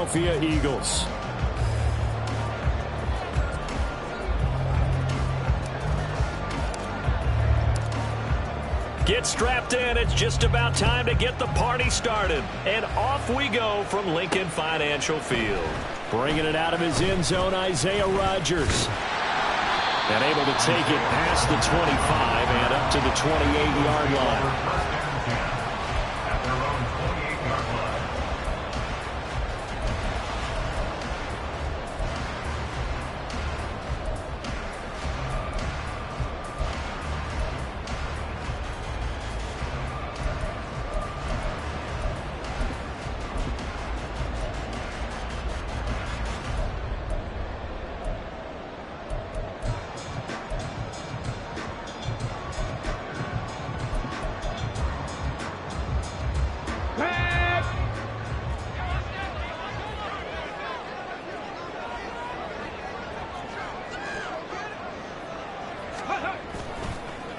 Philadelphia Eagles. Get strapped in. It's just about time to get the party started. And off we go from Lincoln Financial Field. Bringing it out of his end zone, Isaiah Rodgers. And able to take it past the 25 and up to the 28-yard line.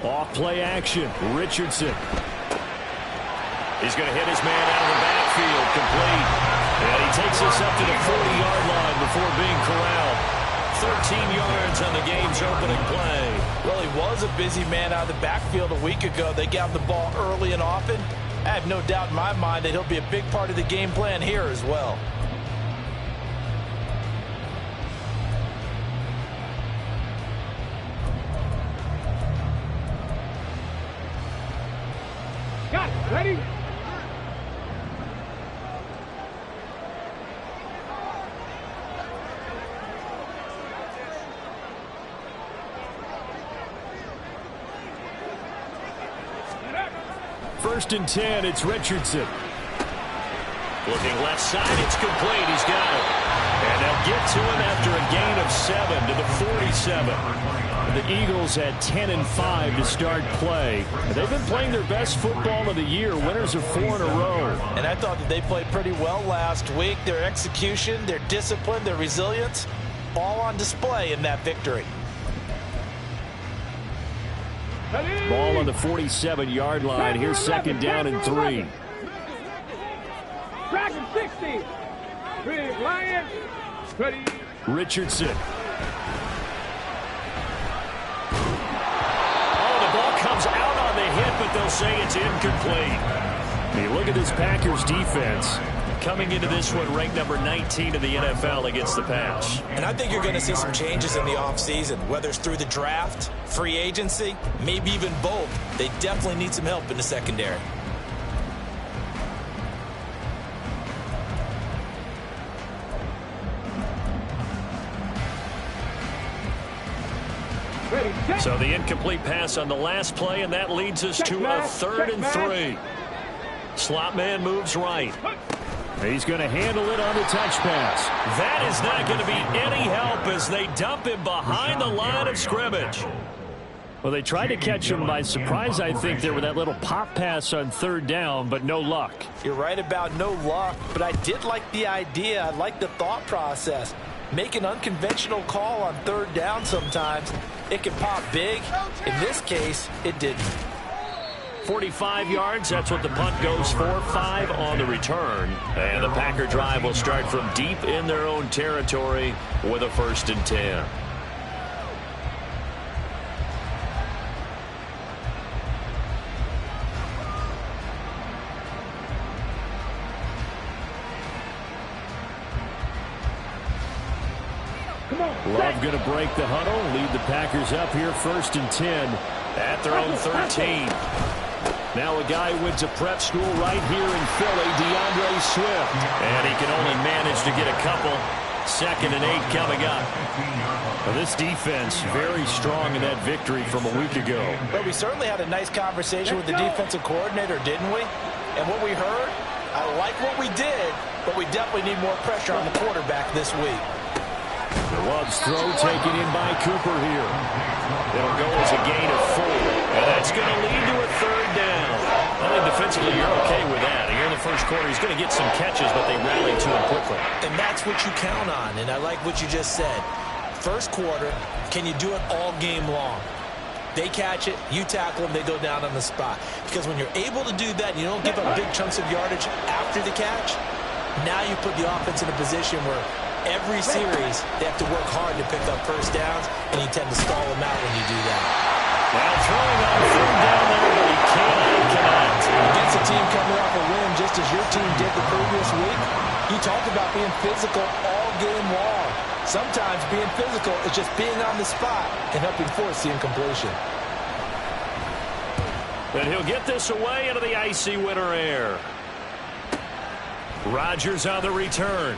Off-play action. Richardson. He's going to hit his man out of the backfield. Complete. And he takes us up to the 40-yard line before being corralled. 13 yards on the game's opening play. Well, he was a busy man out of the backfield a week ago. They got him the ball early and often. I have no doubt in my mind that he'll be a big part of the game plan here as well. Ready? First and 10, it's Richardson. Looking left side, it's complete. He's got it. And they'll get to him after a gain of 7 to the 47. The Eagles had 10 and 5 to start play. They've been playing their best football of the year. Winners of 4 in a row. And I thought that they played pretty well last week. Their execution, their discipline, their resilience, all on display in that victory. Ball on the 47-yard line. Here's second down and 3. Track 60. Ready, Lions. Ready. Richardson. Comes out on the hit, but they'll say it's incomplete. You look at this Packers defense coming into this one ranked number 19 in the NFL against the pass. And I think you're going to see some changes in the offseason, whether it's through the draft, free agency, maybe even both. They definitely need some help in the secondary. So the incomplete pass on the last play, and that leads us to a 3rd and 3. Slot man moves right. He's going to handle it on the touch pass. That is not going to be any help as they dump him behind the line of scrimmage. Well, they tried to catch him by surprise, I think, there with that little pop pass on 3rd down, but no luck. You're right about no luck, but I did like the idea. I like the thought process. Make an unconventional call on 3rd down sometimes. It can pop big. In this case, it didn't. 45 yards, that's what the punt goes for. 5 on the return. And the Packer drive will start from deep in their own territory with a 1st and 10. Love going to break the huddle, lead the Packers up here 1st and 10 at their own 13. Now a guy who went to prep school right here in Philly, DeAndre Swift. And he can only manage to get a couple. 2nd and 8 coming up. Well, this defense very strong in that victory from a week ago. Well, we certainly had a nice conversation with the defensive coordinator, didn't we? And what we heard, I like what we did, but we definitely need more pressure on the quarterback this week. Love's throw taken in by Cooper here. It'll go as a gain of 4. And that's going to lead to a 3rd down. I think defensively you're okay with that. Here in the first quarter, he's going to get some catches, but they rallied to him quickly. And that's what you count on, and I like what you just said. First quarter, can you do it all game long? They catch it, you tackle them, they go down on the spot. Because when you're able to do that, you don't give up big chunks of yardage after the catch, Now you put the offense in a position where every series they have to work hard to pick up first downs, and you tend to stall them out when you do that. Well, throwing on third down there, but he can't connect. Against a team coming off a win just as your team did the previous week, you talked about being physical all game long. Sometimes being physical is just being on the spot and helping force the incompletion. And he'll get this away into the icy winter air. Rodgers on the return.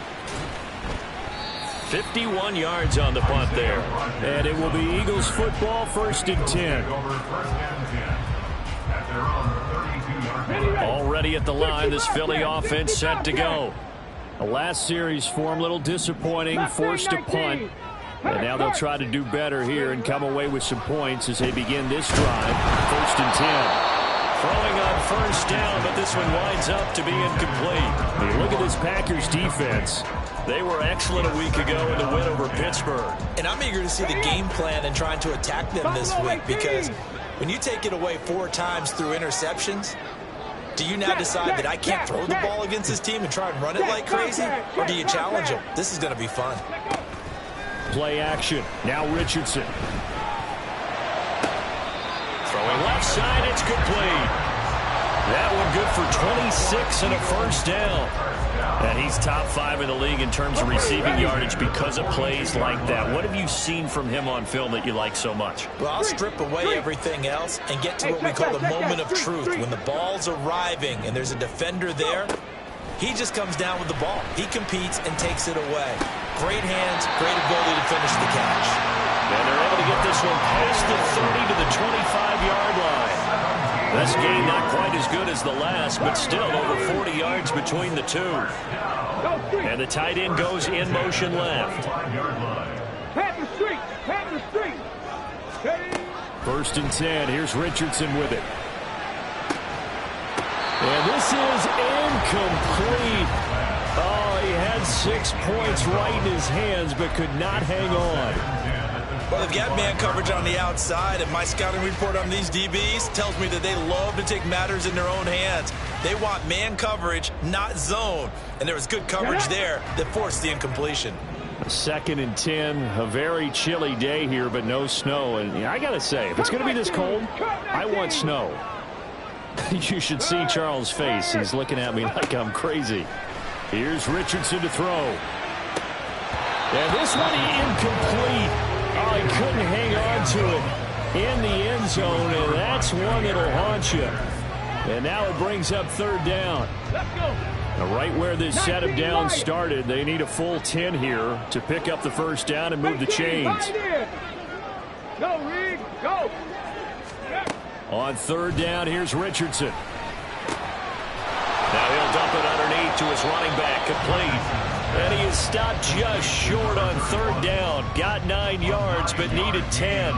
51 yards on the punt there. And it will be Eagles football, 1st and 10. Already at the line, this Philly offense set to go. The last series for him, a little disappointing, forced to punt. And now they'll try to do better here and come away with some points as they begin this drive. 1st and 10. Throwing on first down, but this one winds up to be incomplete. Hey, look at this Packers defense. They were excellent a week ago in the win over Pittsburgh. And I'm eager to see the game plan and trying to attack them this week, because when you take it away 4 times through interceptions, do you now decide that I can't throw the ball against this team and try and run it like crazy? Or do you challenge them? This is going to be fun. Play action. Now Richardson. Throwing left side, it's complete. That one good for 26 and a first down. And he's top 5 in the league in terms of receiving yardage because of plays like that. What have you seen from him on film that you like so much? Well, I'll strip away everything else and get to what we call the moment of truth. When the ball's arriving and there's a defender there, he just comes down with the ball. He competes and takes it away. Great hands, great ability to finish the catch. And they're able to get this one past the 30 to the 25-yard line. This game not quite as good as the last, but still over 40 yards between the two. And the tight end goes in motion left. Pat the street. Pat the street. 1st and 10. Here's Richardson with it. And this is incomplete. Oh, he had 6 points right in his hands, but could not hang on. Well, they've got man coverage on the outside, and my scouting report on these DBs tells me that they love to take matters in their own hands. They want man coverage, not zone. And there was good coverage there that forced the incompletion. 2nd and 10, a very chilly day here, but no snow. And I got to say, if it's going to be this cold, I want snow. You should see Charles' face. He's looking at me like I'm crazy. Here's Richardson to throw. And this one incomplete. Oh, he couldn't hang on to it in the end zone, and that's one that'll haunt you. And now it brings up 3rd down. Now right where this set of downs started, they need a full 10 here to pick up the first down and move the chains. Go, Reed, go. On 3rd down, here's Richardson. Now he'll dump it underneath to his running back, complete. And he is stopped just short on 3rd down. Got 9 yards, but needed 10.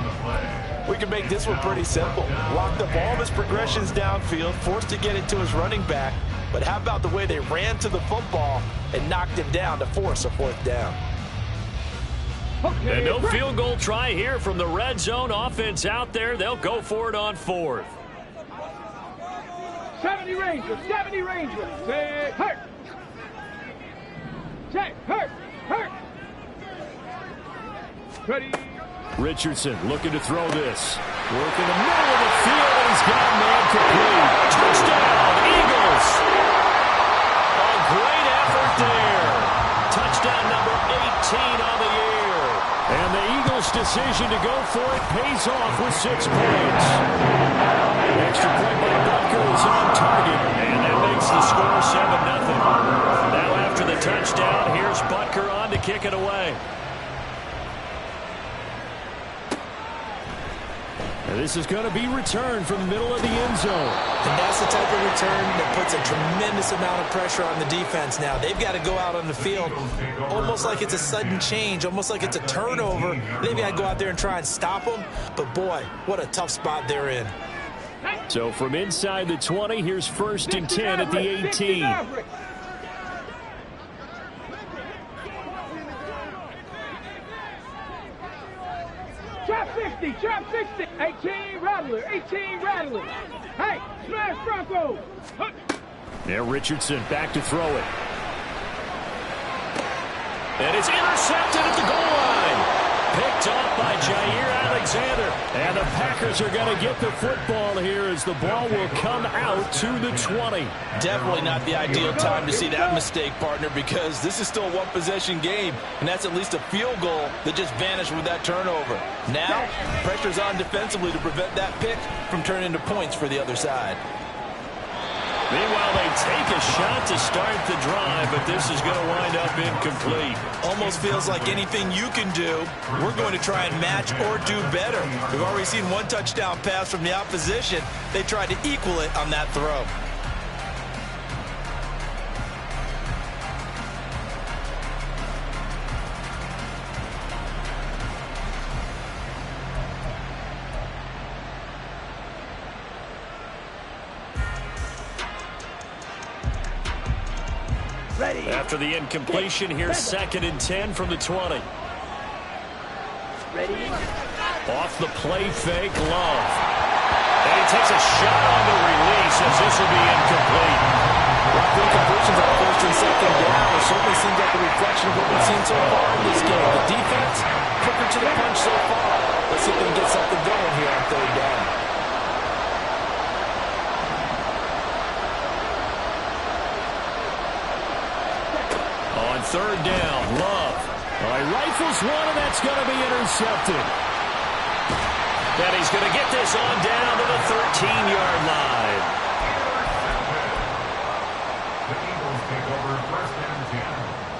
We can make this one pretty simple. Locked up all of his progressions downfield, forced to get it to his running back. But how about the way they ran to the football and knocked him down to force a 4th down? And no field goal try here from the red zone. Offense out there. They'll go for it on 4th. 70 Rangers, 70 Rangers. Say, hurt. Check, hurt, hurt. Ready. Richardson looking to throw this. Work in the middle of the field, and he's got man complete. Touchdown, Eagles. A great effort there. Touchdown number 18 on the year. And the Eagles' decision to go for it pays off with 6 points. Extra point by Butker is on target, and that makes the score 7-0. Now after the touchdown, here's Butker on to kick it away. Now this is going to be returned from the middle of the end zone. And that's the type of return that puts a tremendous amount of pressure on the defense now. They've got to go out on the field almost like it's a sudden change, almost like it's a turnover. They've got to go out there and try and stop them. But, boy, what a tough spot they're in. So from inside the 20, here's 1st and 10 at the 18. Trap 60, trap 60. 18 Rattler, 18 Rattler. Hey, smash Broncos. There, Richardson back to throw it. And it's intercepted at the goal line. Picked off by Jair Alexander. And the Packers are going to get the football here as the ball will come out to the 20. Definitely not the ideal time to see that mistake, partner, because this is still a one-possession game, and that's at least a field goal that just vanished with that turnover. Now, pressure's on defensively to prevent that pick from turning into points for the other side. Meanwhile, they take a shot to start the drive, but this is going to wind up incomplete. Almost feels like anything you can do, we're going to try and match or do better. We've already seen one touchdown pass from the opposition. They tried to equal it on that throw. After the incompletion, here's 2nd and 10 from the 20. Off the play fake, Love. And he takes a shot on the release as this will be incomplete. Rough incompletions on 1st and 2nd down. It certainly seems like a reflection of what we've seen so far in this game. The defense, quicker to the punch so far. Let's see if they can get something going here on 3rd down. On 3rd down, Love. He rifles one, and that's going to be intercepted. And he's going to get this on down to the 13-yard line. The Eagles take over 1st and 10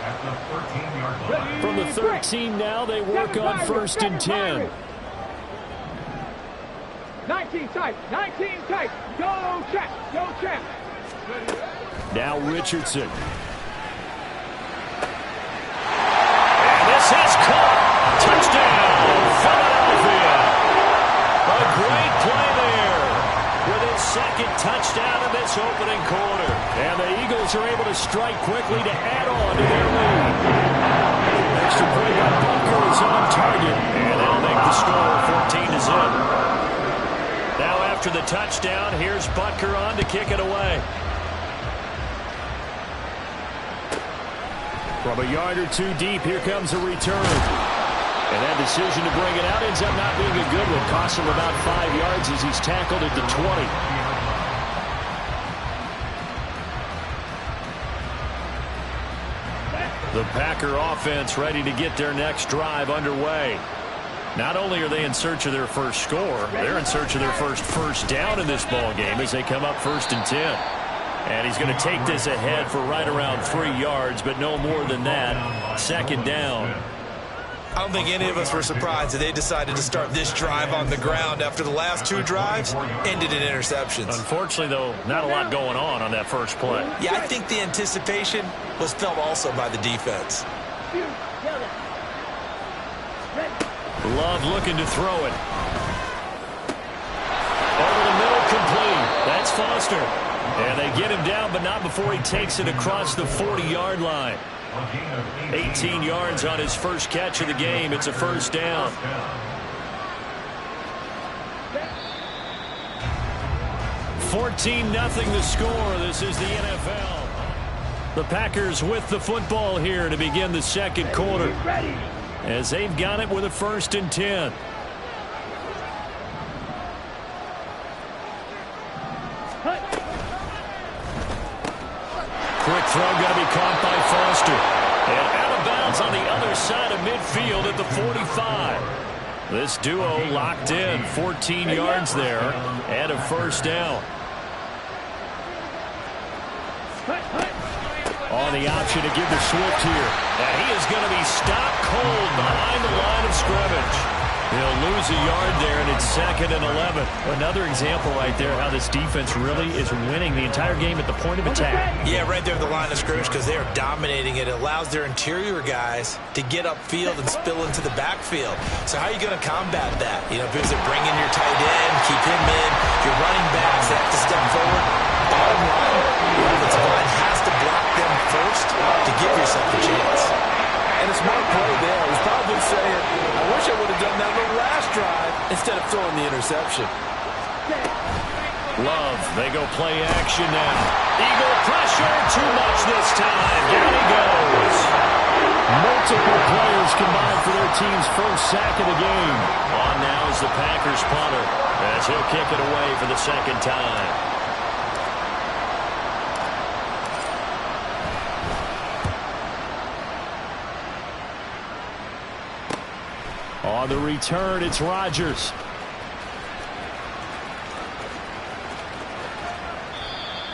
at the 13-yard line. From the 13 now, they work on 1st and 10. 19 tight, 19 tight. Go, Champ, go, Champ. Now Richardson. This is caught. Touchdown, Philadelphia. A great play there with his 2nd touchdown in this opening quarter. And the Eagles are able to strike quickly to add on to their lead. Extra point by Bunker is on target. And they'll make the score 14-0. Now after the touchdown, here's Butker on to kick it away. From a yard or two deep, here comes a return. And that decision to bring it out ends up not being a good one. Costs him about 5 yards as he's tackled at the 20. The Packer offense ready to get their next drive underway. Not only are they in search of their first score, they're in search of their first down in this ball game as they come up 1st and 10. And he's going to take this ahead for right around 3 yards, but no more than that. 2nd down. I don't think any of us were surprised that they decided to start this drive on the ground after the last 2 drives ended in interceptions. Unfortunately, though, not a lot going on that first play. Yeah, I think the anticipation was felt also by the defense. Love looking to throw it. Over the middle, complete. That's Foster. And they get him down, but not before he takes it across the 40-yard line. 18 yards on his first catch of the game. It's a 1st down. $14-0 the score. This is the NFL. The Packers with the football here to begin the 2nd quarter, as they've got it with a 1st and 10. Quick throw going to be caught by Foster. And out of bounds on the other side of midfield at the 45. This duo locked in. 14 yards there and a 1st down. On the option to give the Swift here. And he is going to be stopped cold behind the line of scrimmage. He'll lose a yard there, and it's 2nd and 11. Another example right there how this defense really is winning the entire game at the point of attack. Yeah, right there at the line of scrimmage because they are dominating it. It allows their interior guys to get upfield and spill into the backfield. So how are you going to combat that? You know, because they bring in your tight end, keep him in. Your running backs have to step forward. Bottom line, the offensive line has to block them first to give yourself a chance. And a smart play there. He's probably saying, I wish I would have done that on the last drive instead of throwing the interception. Love, they go play action now. Eagle pressure, too much this time. Down he goes. Multiple players combined for their team's first sack of the game. On now is the Packers punter, as he'll kick it away for the second time. On the return, it's Rodgers.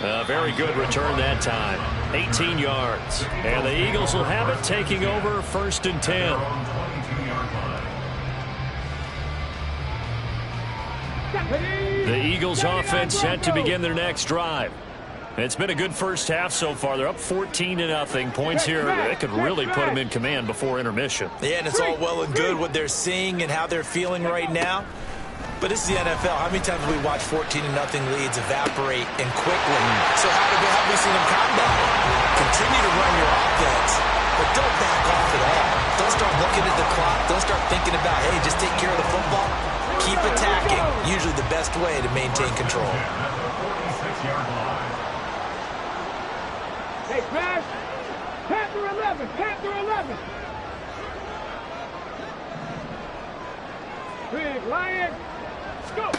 A very good return that time. 18 yards. And the Eagles will have it, taking over 1st and 10. The Eagles offense set to begin their next drive. It's been a good first half so far. They're up 14-0. Points here, they could really put them in command before intermission. Yeah, and it's all well and good what they're seeing and how they're feeling right now. But this is the NFL. How many times have we watched 14-0 leads evaporate and quickly? So how have we seen them combat it? Continue to run your offense, but don't back off at all. Don't start looking at the clock. Don't start thinking about, hey, just take care of the football. Keep attacking. Usually the best way to maintain control. Hey, smash! Panther 11! Panther 11! Big Lion! Go!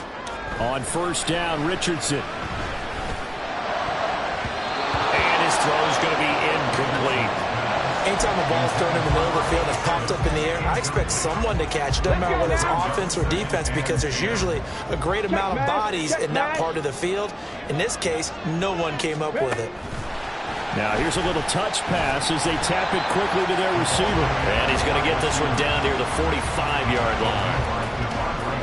On first down, Richardson. And his throw is going to be incomplete. Anytime the ball's thrown in the middle of the field and it's popped up in the air, I expect someone to catch. Doesn't matter whether it's offense or defense, because there's usually a great amount of bodies in that part of the field. In this case, no one came up with it. Now here's a little touch pass as they tap it quickly to their receiver. And he's going to get this one down near the 45-yard line.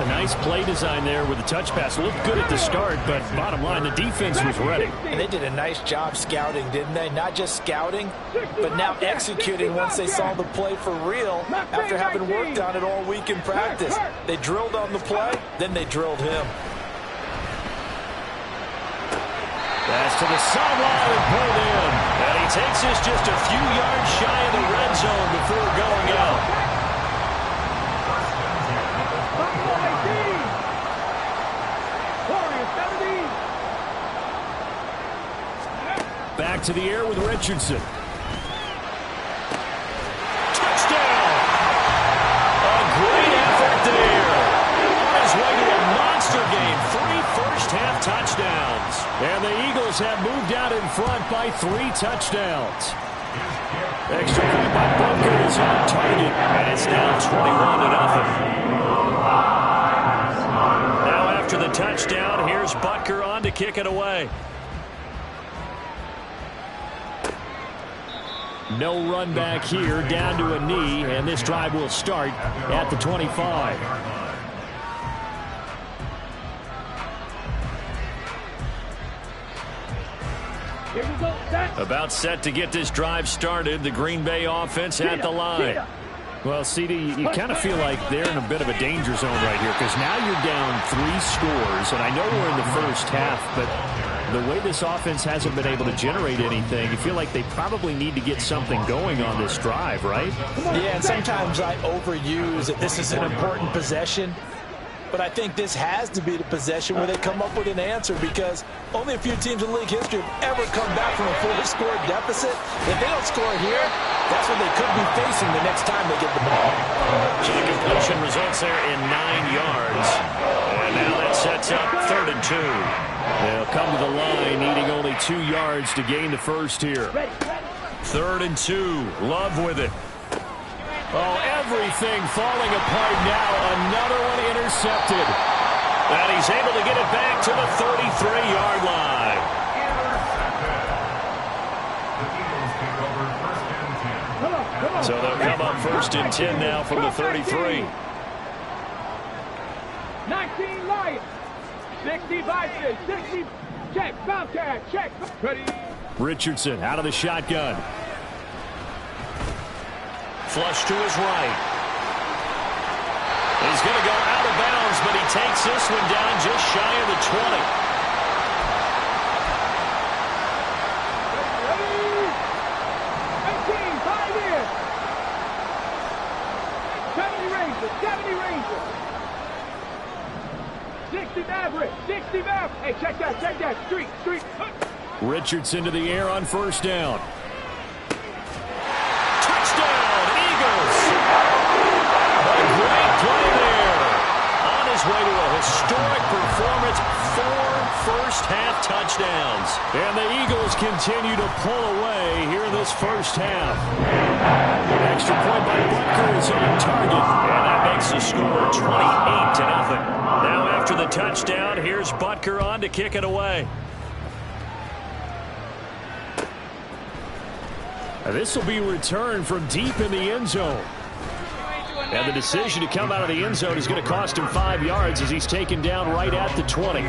A nice play design there with the touch pass. Looked good at the start, but bottom line, the defense was ready. And they did a nice job scouting, didn't they? Not just scouting, but now executing once they saw the play for real after having worked on it all week in practice. They drilled on the play, then they drilled him. Pass to the sideline and pulled in. And he takes this just a few yards shy of the red zone before going out. Back to the air with Richardson. Touchdown! A great effort there. His way to a monster game. 3 first-half touchdowns. And the Eagles have moved out in front by 3 touchdowns. Extra point by Bunker is on target. And it's now 21-0. Now after the touchdown, here's Butker on to kick it away. No run back here, down to a knee, and this drive will start at the 25. About set to get this drive started, the Green Bay offense at the line. Well, CD, you kind of feel like they're in a bit of a danger zone right here, because now you're down 3 scores, and I know we're in the first half, but the way this offense hasn't been able to generate anything, you feel like they probably need to get something going on this drive, right? Yeah, and sometimes I overuse that this is an important possession. But I think this has to be the possession where they come up with an answer, because only a few teams in league history have ever come back from a 4-score deficit. If they don't score here, that's what they could be facing the next time they get the ball. So the completion results there in 9 yards. And now that sets up 3rd and 2. They'll come to the line, needing only 2 yards to gain the first here. 3rd and 2. Love with it. Oh, everything falling apart now. Another one intercepted. And he's able to get it back to the 33-yard line. So they'll come up 1st and 10 now from the 33. 19 Lions. 60 Vikings. 60. Check. Bobcat. Check. Ready. Richardson out of the shotgun. Flush to his right. He's going to go out of bounds, but he takes this one down just shy of the 20. Ready. 18, 5 in. 70 Rangers, 70 Rangers. 60 Maverick, 60 Maverick. Hey, check that. Street. Richardson to the air on 1st down. Touchdown, Eagles! touchdowns. And the Eagles continue to pull away here in this first half. Extra point by Butker is on target. And that makes the score 28-0. Now after the touchdown, here's Butker on to kick it away. This will be returned from deep in the end zone. And the decision to come out of the end zone is going to cost him 5 yards as he's taken down right at the 20.